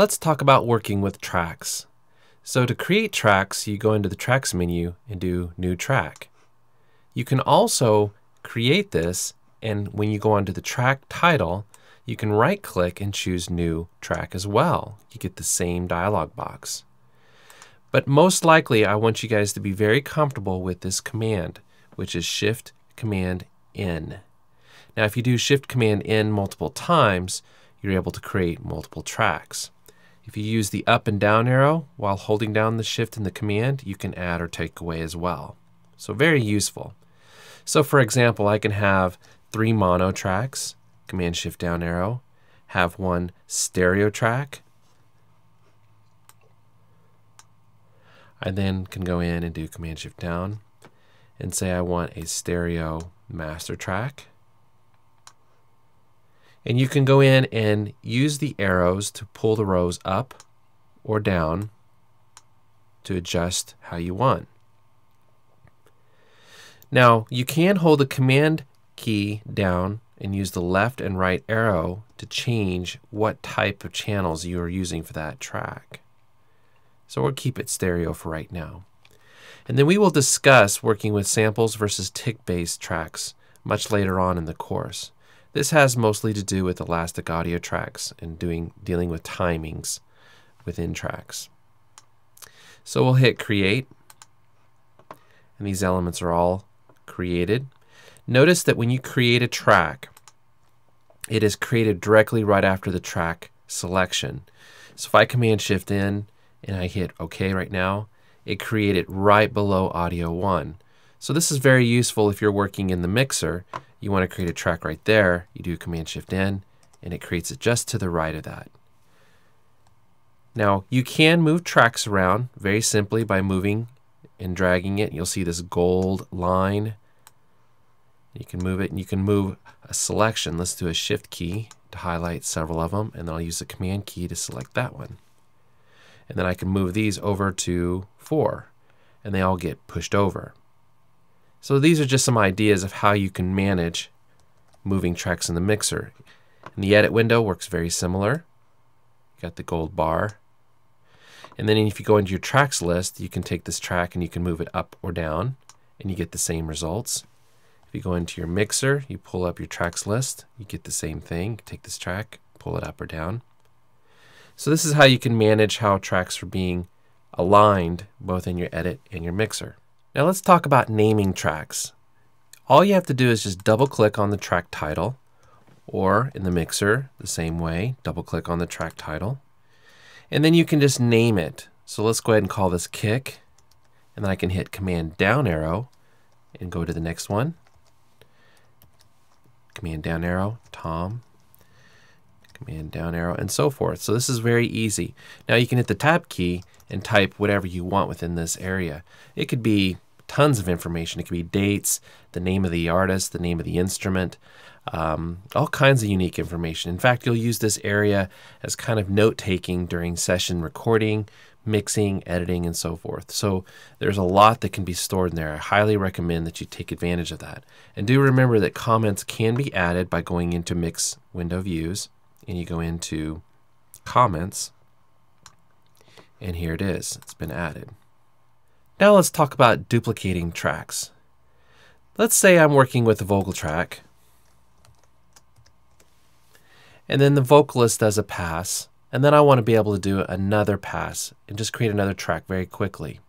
Let's talk about working with tracks. So to create tracks, you go into the Tracks menu and do New Track. You can also create this, and when you go onto the track title, you can right-click and choose New Track as well. You get the same dialog box. But most likely, I want you guys to be very comfortable with this command, which is Shift-Command-N. Now, if you do Shift-Command-N multiple times, you're able to create multiple tracks. If you use the up and down arrow while holding down the Shift and the Command, you can add or take away as well. So very useful. So for example, I can have 3 mono tracks, Command Shift down arrow, have 1 stereo track. I then can go in and do Command Shift down and say I want a stereo master track. And you can go in and use the arrows to pull the rows up or down to adjust how you want. Now, you can hold the Command key down and use the left and right arrow to change what type of channels you are using for that track. So we'll keep it stereo for right now. And then we will discuss working with samples versus tick-based tracks much later on in the course. This has mostly to do with elastic audio tracks and dealing with timings within tracks. So we'll hit Create, and these elements are all created. Notice that when you create a track, it is created directly right after the track selection. So if I Command Shift in and I hit OK right now, it created right below Audio 1. So this is very useful if you're working in the mixer. You want to create a track right there, you do Command Shift in, and it creates it just to the right of that. Now, you can move tracks around very simply by moving and dragging it. You'll see this gold line. You can move it, and you can move a selection. Let's do a Shift key to highlight several of them, and then I'll use the Command key to select that one. And then I can move these over to 4, and they all get pushed over. So these are just some ideas of how you can manage moving tracks in the mixer. And the edit window works very similar. You got the gold bar. And then if you go into your tracks list, you can take this track and you can move it up or down, and you get the same results. If you go into your mixer, you pull up your tracks list, you get the same thing. Take this track, pull it up or down. So this is how you can manage how tracks are being aligned both in your edit and your mixer. Now let's talk about naming tracks. All you have to do is just double click on the track title, or in the mixer the same way, double click on the track title, and then you can just name it. So let's go ahead and call this Kick, and then I can hit Command down arrow and go to the next one. Command down arrow, Tom, Command down arrow, and so forth. So this is very easy. Now you can hit the Tab key and type whatever you want within this area. It could be tons of information. It could be dates, the name of the artist, the name of the instrument, all kinds of unique information. In fact, you'll use this area as kind of note-taking during session recording, mixing, editing, and so forth. So there's a lot that can be stored in there. I highly recommend that you take advantage of that. And do remember that comments can be added by going into Mix Window Views, and you go into Comments, and here it is. It's been added. Now let's talk about duplicating tracks. Let's say I'm working with a vocal track, and then the vocalist does a pass, and then I want to be able to do another pass and just create another track very quickly.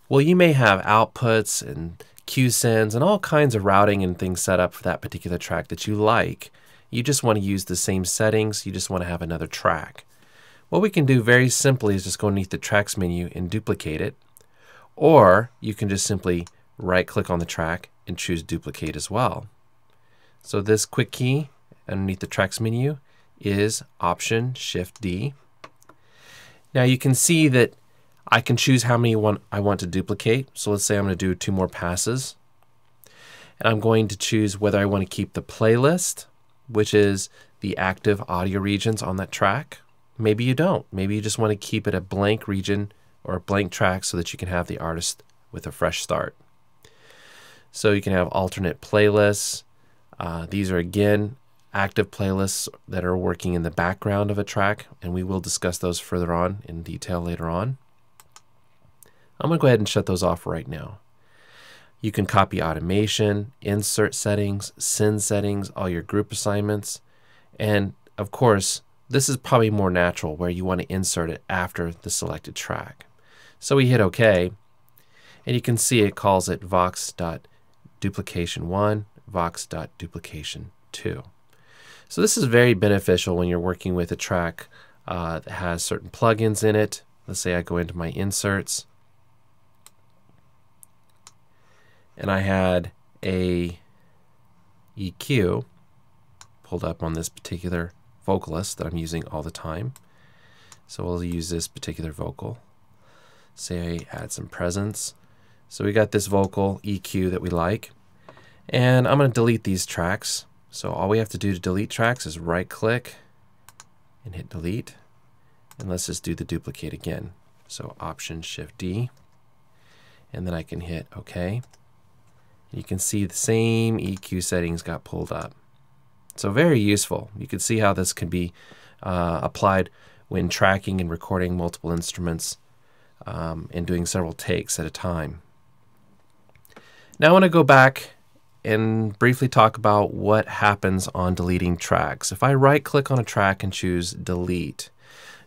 Well, you may have outputs and cue sends and all kinds of routing and things set up for that particular track that you like. You just want to use the same settings. You just want to have another track. What we can do very simply is just go underneath the Tracks menu and duplicate it. Or you can just simply right-click on the track and choose Duplicate as well. So this quick key underneath the Tracks menu is Option Shift D. Now you can see that I can choose how many I want to duplicate. So let's say I'm going to do 2 more passes. And I'm going to choose whether I want to keep the playlist, which is the active audio regions on that track. Maybe you don't. Maybe you just want to keep it a blank region or a blank track so that you can have the artist with a fresh start. So you can have alternate playlists. These are again active playlists that are working in the background of a track, and we will discuss those further on in detail later on. I'm going to go ahead and shut those off right now. You can copy automation, insert settings, send settings, all your group assignments, and of course, this is probably more natural where you want to insert it after the selected track. So we hit OK, and you can see it calls it vox.duplication1, vox.duplication2. So this is very beneficial when you're working with a track that has certain plugins in it. Let's say I go into my inserts, and I had a EQ pulled up on this particular vocalist that I'm using all the time. So we'll use this particular vocal. Say I add some presence. So we got this vocal EQ that we like. And I'm going to delete these tracks. So all we have to do to delete tracks is right click and hit delete. And let's just do the duplicate again. So Option Shift D. And then I can hit OK. You can see the same EQ settings got pulled up. So very useful. You can see how this can be applied when tracking and recording multiple instruments and doing several takes at a time. Now I want to go back and briefly talk about what happens on deleting tracks. If I right click on a track and choose delete,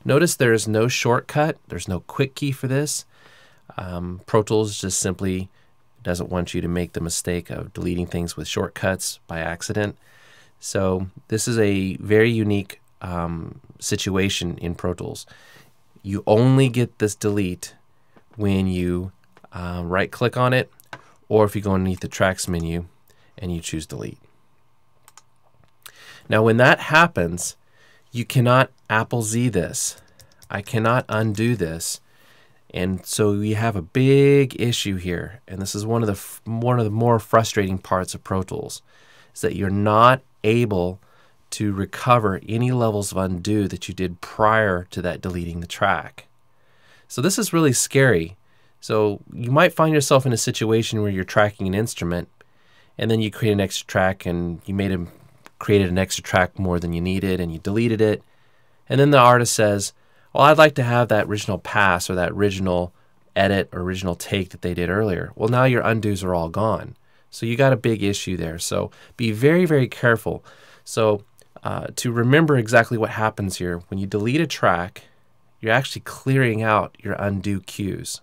notice there is no shortcut, there's no quick key for this. Pro Tools just simply doesn't want you to make the mistake of deleting things with shortcuts by accident. So this is a very unique situation in Pro Tools. You only get this delete when you right click on it, or if you go underneath the tracks menu and you choose delete. Now when that happens, you cannot Apple Z this. I cannot undo this. And so we have a big issue here, and this is one of the more frustrating parts of Pro Tools, is that you're not able to recover any levels of undo that you did prior to that deleting the track. So this is really scary. So you might find yourself in a situation where you're tracking an instrument, and then you create an extra track, and you created an extra track more than you needed, and you deleted it, and then the artist says, well, I'd like to have that original pass or that original edit or original take that they did earlier. Well, now your undos are all gone. So you got a big issue there. So be very, very careful. So to remember exactly what happens here, when you delete a track, you're actually clearing out your undo cues.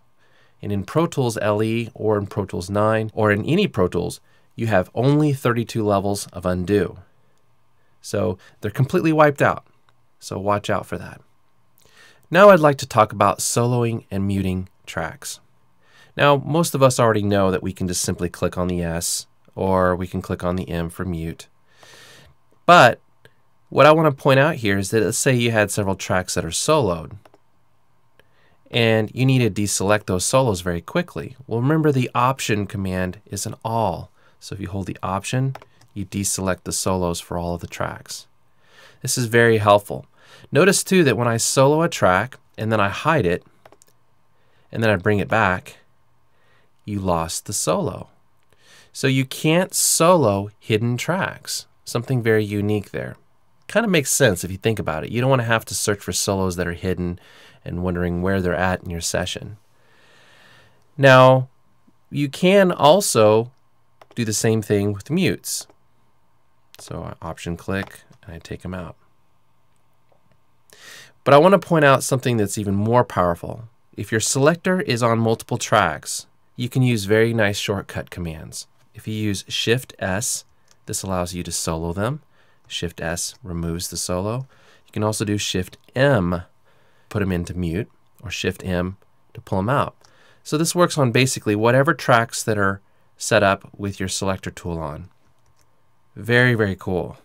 And in Pro Tools LE or in Pro Tools 9 or in any Pro Tools, you have only 32 levels of undo. So they're completely wiped out. So watch out for that. Now I'd like to talk about soloing and muting tracks. Now most of us already know that we can just simply click on the S or we can click on the M for mute. But what I want to point out here is that let's say you had several tracks that are soloed and you need to deselect those solos very quickly. Well, remember the Option command is an all. So if you hold the Option, you deselect the solos for all of the tracks. This is very helpful. Notice too that when I solo a track and then I hide it and then I bring it back, you lost the solo. So you can't solo hidden tracks. Something very unique there. Kind of makes sense if you think about it. You don't want to have to search for solos that are hidden and wondering where they're at in your session. Now, you can also do the same thing with mutes. So I Option click and I take them out. But I want to point out something that's even more powerful. If your selector is on multiple tracks, you can use very nice shortcut commands. If you use Shift S, this allows you to solo them. Shift S removes the solo. You can also do Shift M, put them into mute, or Shift M to pull them out. So this works on basically whatever tracks that are set up with your selector tool on. Very, very cool.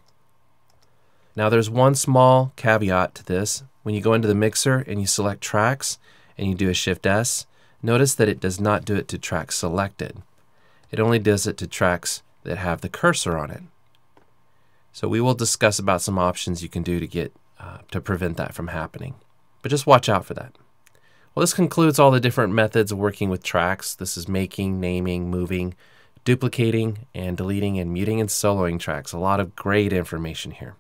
Now there's one small caveat to this. When you go into the mixer and you select tracks and you do a Shift S, notice that it does not do it to tracks selected. It only does it to tracks that have the cursor on it. So we will discuss about some options you can do to get to prevent that from happening. But just watch out for that. Well, this concludes all the different methods of working with tracks. This is making, naming, moving, duplicating and deleting and muting and soloing tracks. A lot of great information here.